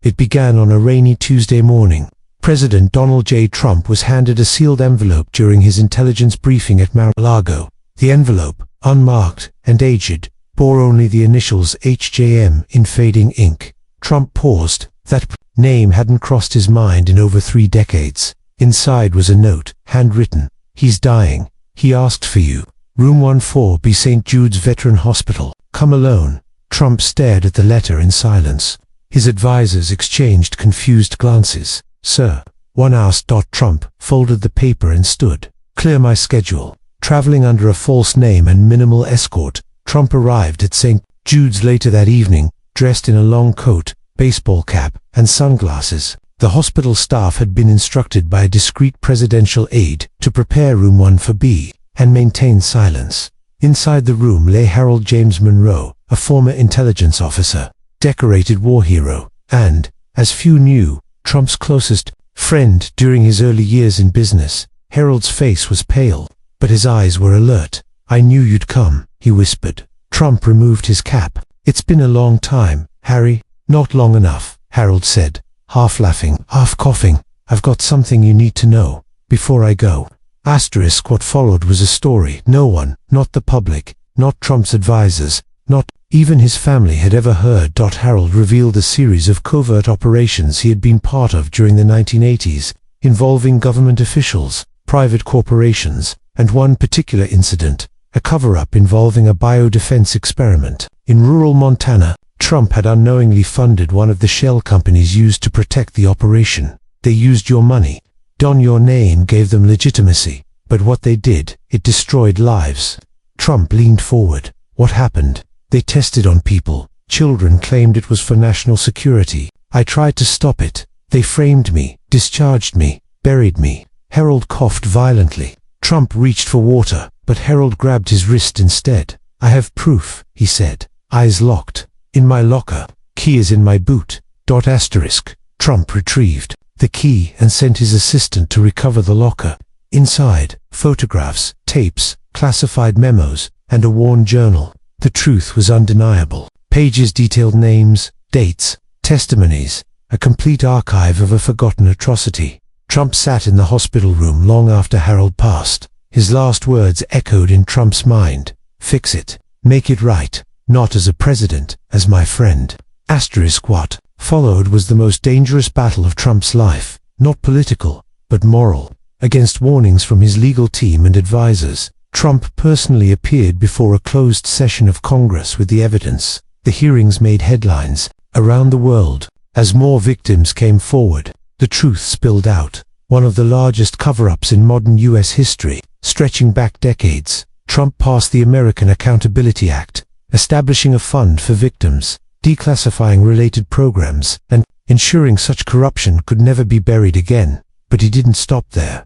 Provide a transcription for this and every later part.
It began on a rainy Tuesday morning. President Donald J. Trump was handed a sealed envelope during his intelligence briefing at Mar-a-Lago. The envelope, unmarked and aged, bore only the initials HJM in fading ink. Trump paused. That name hadn't crossed his mind in over 3 decades. Inside was a note, handwritten. "He's dying. He asked for you. Room 14B, St. Jude's Veteran Hospital. Come alone." Trump stared at the letter in silence. His advisors exchanged confused glances. "Sir," one asked. Trump folded the paper and stood. "Clear my schedule." Traveling under a false name and minimal escort, Trump arrived at St. Jude's later that evening, dressed in a long coat, baseball cap, and sunglasses. The hospital staff had been instructed by a discreet presidential aide to prepare room 14B and maintain silence. Inside the room lay Harold James Monroe, a former intelligence officer, decorated war hero, and, as few knew, Trump's closest friend during his early years in business. Harold's face was pale, but his eyes were alert. "I knew you'd come," he whispered. Trump removed his cap. "It's been a long time, Harry." "Not long enough," Harold said, half laughing, half coughing. "I've got something you need to know before I go." What followed was a story no one, not the public, not Trump's advisors, not even his family had ever heard. Harold revealed a series of covert operations he had been part of during the 1980s, involving government officials, private corporations, and one particular incident, a cover-up involving a biodefense experiment. In rural Montana, Trump had unknowingly funded one of the shell companies used to protect the operation. "They used your money. Your name gave them legitimacy. But what they did, it destroyed lives." Trump leaned forward. "What happened?" "They tested on people. Children claimed it was for national security. I tried to stop it. They framed me, discharged me, buried me." Harold coughed violently. Trump reached for water, but Harold grabbed his wrist instead. "I have proof," he said. Eyes locked. "In my locker. Key is in my boot." Trump retrieved the key and sent his assistant to recover the locker. Inside, photographs, tapes, classified memos, and a worn journal. The truth was undeniable. Pages detailed names, dates, testimonies, a complete archive of a forgotten atrocity. Trump sat in the hospital room long after Harold passed. His last words echoed in Trump's mind. "Fix it. Make it right. Not as a president, as my friend." What followed was the most dangerous battle of Trump's life, not political, but moral. Against warnings from his legal team and advisors, Trump personally appeared before a closed session of Congress with the evidence. The hearings made headlines around the world. As more victims came forward, the truth spilled out. One of the largest cover-ups in modern U.S. history, stretching back decades. Trump passed the American Accountability Act, establishing a fund for victims, declassifying related programs, and ensuring such corruption could never be buried again. But he didn't stop there.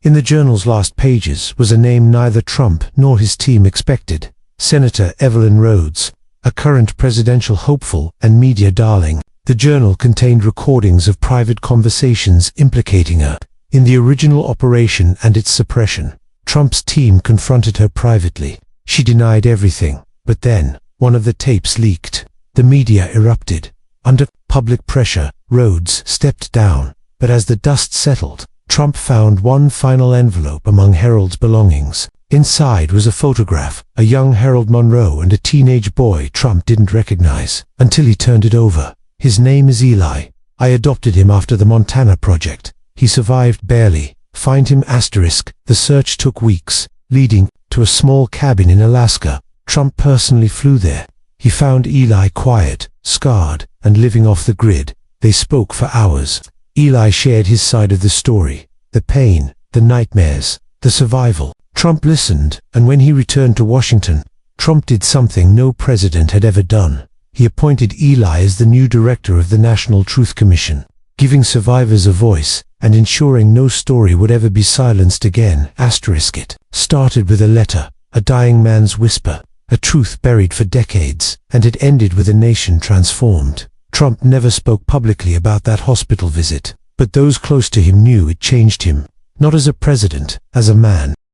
In the journal's last pages was a name neither Trump nor his team expected. Senator Evelyn Rhodes, a current presidential hopeful and media darling. The journal contained recordings of private conversations implicating her in the original operation and its suppression. Trump's team confronted her privately. She denied everything, but then, one of the tapes leaked. The media erupted. Under public pressure, Rhodes stepped down, but as the dust settled, Trump found one final envelope among Harold's belongings. Inside was a photograph, a young Harold Monroe and a teenage boy Trump didn't recognize, until he turned it over. "His name is Eli. I adopted him after the Montana Project. He survived barely. Find him *. The search took weeks, leading to a small cabin in Alaska. Trump personally flew there. He found Eli quiet, scarred, and living off the grid. They spoke for hours. Eli shared his side of the story. The pain, the nightmares, the survival. Trump listened, and when he returned to Washington, Trump did something no president had ever done. He appointed Eli as the new director of the National Truth Commission, giving survivors a voice and ensuring no story would ever be silenced again. It started with a letter, a dying man's whisper, a truth buried for decades, and it ended with a nation transformed. Trump never spoke publicly about that hospital visit, but those close to him knew it changed him, not as a president, as a man.